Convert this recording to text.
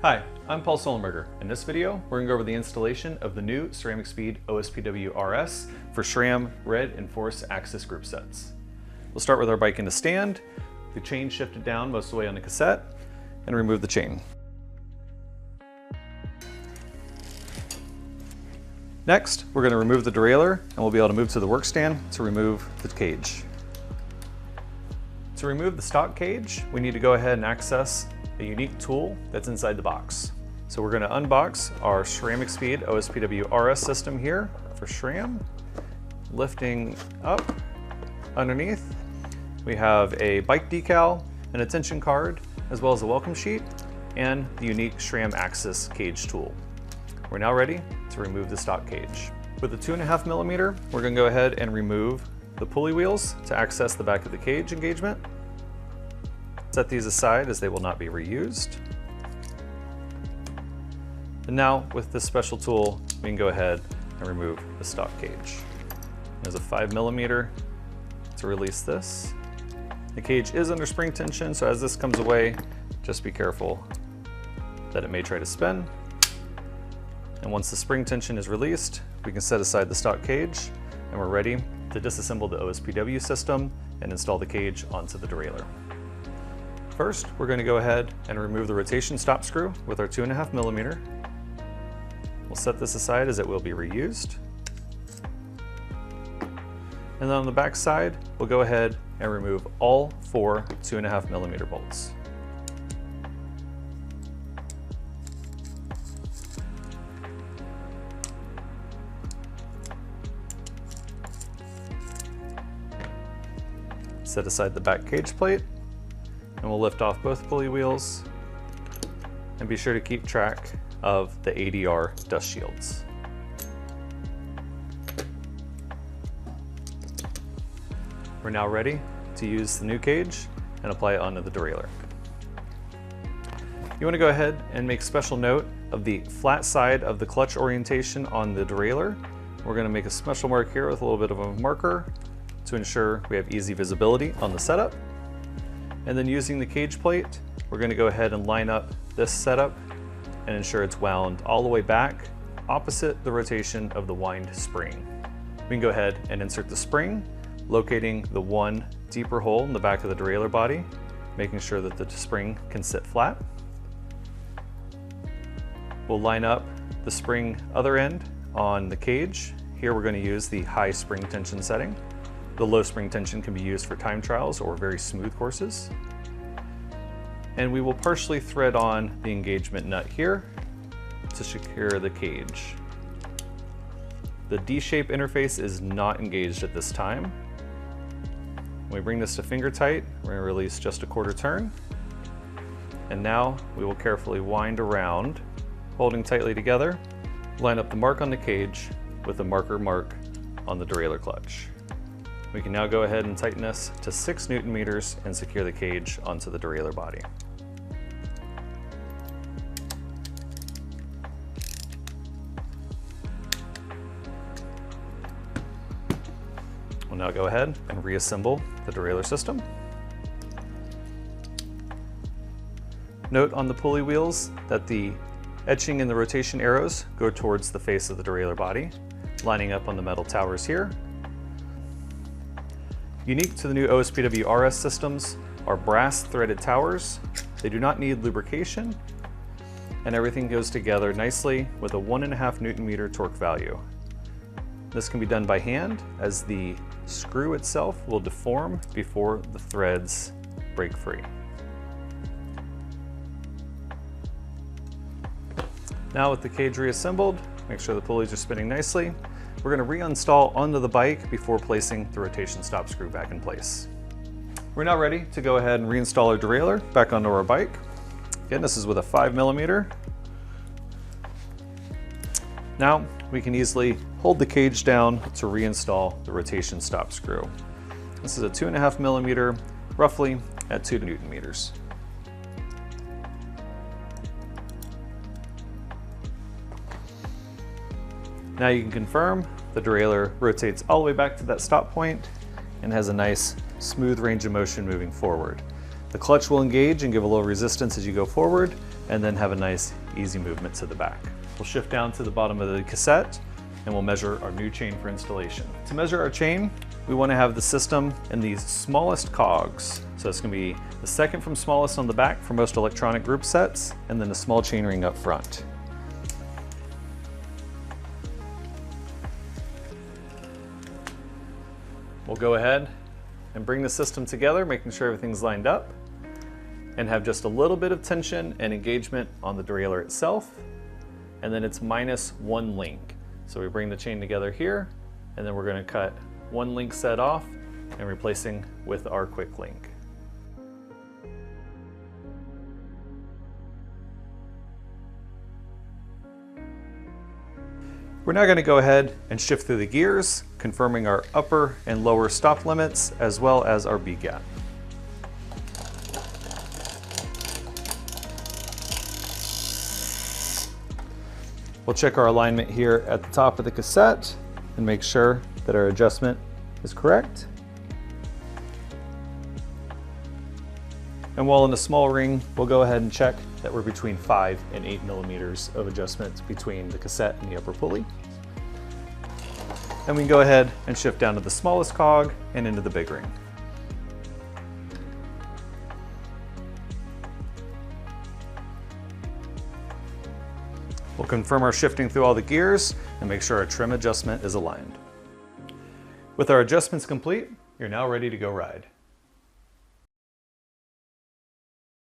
Hi, I'm Paul Sullenberger. In this video, we're going to go over the installation of the new CeramicSpeed OSPW RS for SRAM red and force axis group sets. We'll start with our bike in the stand, the chain shifted down most of the way on the cassette, and remove the chain. Next, we're going to remove the derailleur, and we'll be able to move to the work stand to remove the cage. To remove the stock cage, we need to go ahead and access a unique tool that's inside the box. So we're going to unbox our CeramicSpeed OSPW RS system here for SRAM. Lifting up underneath, we have a bike decal, an attention card, as well as a welcome sheet, and the unique SRAM axis cage tool. We're now ready to remove the stock cage. With the 2.5 millimeter, we're going to go ahead and remove the pulley wheels to access the back of the cage engagement. Set these aside as they will not be reused. And now with this special tool, we can go ahead and remove the stock cage. There's a 5 millimeter to release this. The cage is under spring tension, so as this comes away, just be careful that it may try to spin. And once the spring tension is released, we can set aside the stock cage, and we're ready to disassemble the OSPW system and install the cage onto the derailleur. First, we're going to go ahead and remove the rotation stop screw with our 2.5 millimeter. We'll set this aside as it will be reused. And then on the back side, we'll go ahead and remove all 4 2.5 millimeter bolts. Set aside the back cage plate, and we'll lift off both pulley wheels, and be sure to keep track of the ADR dust shields. We're now ready to use the new cage and apply it onto the derailleur. You want to go ahead and make special note of the flat side of the clutch orientation on the derailleur. We're going to make a special mark here with a little bit of a marker to ensure we have easy visibility on the setup. And then using the cage plate, we're going to go ahead and line up this setup and ensure it's wound all the way back opposite the rotation of the wind spring. We can go ahead and insert the spring, locating the one deeper hole in the back of the derailleur body, making sure that the spring can sit flat. We'll line up the spring other end on the cage. Here we're going to use the high spring tension setting. The low spring tension can be used for time trials or very smooth courses. And we will partially thread on the engagement nut here to secure the cage. The D-shape interface is not engaged at this time. When we bring this to finger tight, we're going to release just a quarter turn. And now we will carefully wind around, holding tightly together, line up the mark on the cage with the marker mark on the derailleur clutch. We can now go ahead and tighten this to 6 Newton meters and secure the cage onto the derailleur body. We'll now go ahead and reassemble the derailleur system. Note on the pulley wheels that the etching and the rotation arrows go towards the face of the derailleur body, lining up on the metal towers here. Unique to the new OSPW RS systems are brass threaded towers. They do not need lubrication, and everything goes together nicely with a 1.5 Newton meter torque value. This can be done by hand, as the screw itself will deform before the threads break free. Now with the cage reassembled, make sure the pulleys are spinning nicely. We're going to reinstall onto the bike before placing the rotation stop screw back in place. We're now ready to go ahead and reinstall our derailleur back onto our bike. Again, this is with a 5 millimeter. Now we can easily hold the cage down to reinstall the rotation stop screw. This is a 2.5 millimeter, roughly at 2 Newton meters. Now you can confirm the derailleur rotates all the way back to that stop point and has a nice smooth range of motion moving forward. The clutch will engage and give a little resistance as you go forward, and then have a nice, easy movement to the back. We'll shift down to the bottom of the cassette and we'll measure our new chain for installation. To measure our chain, we want to have the system in the smallest cogs. So it's going to be the second from smallest on the back for most electronic group sets, and then a small chain ring up front. We'll go ahead and bring the system together, making sure everything's lined up, and have just a little bit of tension and engagement on the derailleur itself, and then it's -1 link. So we bring the chain together here, and then we're going to cut 1 link set off and replacing with our quick link. We're now going to go ahead and shift through the gears, confirming our upper and lower stop limits as well as our B gap. We'll check our alignment here at the top of the cassette and make sure that our adjustment is correct. And while in a small ring, we'll go ahead and check that we're between 5 and 8 millimeters of adjustment between the cassette and the upper pulley. And we can go ahead and shift down to the smallest cog and into the big ring. We'll confirm our shifting through all the gears and make sure our trim adjustment is aligned. With our adjustments complete, you're now ready to go ride.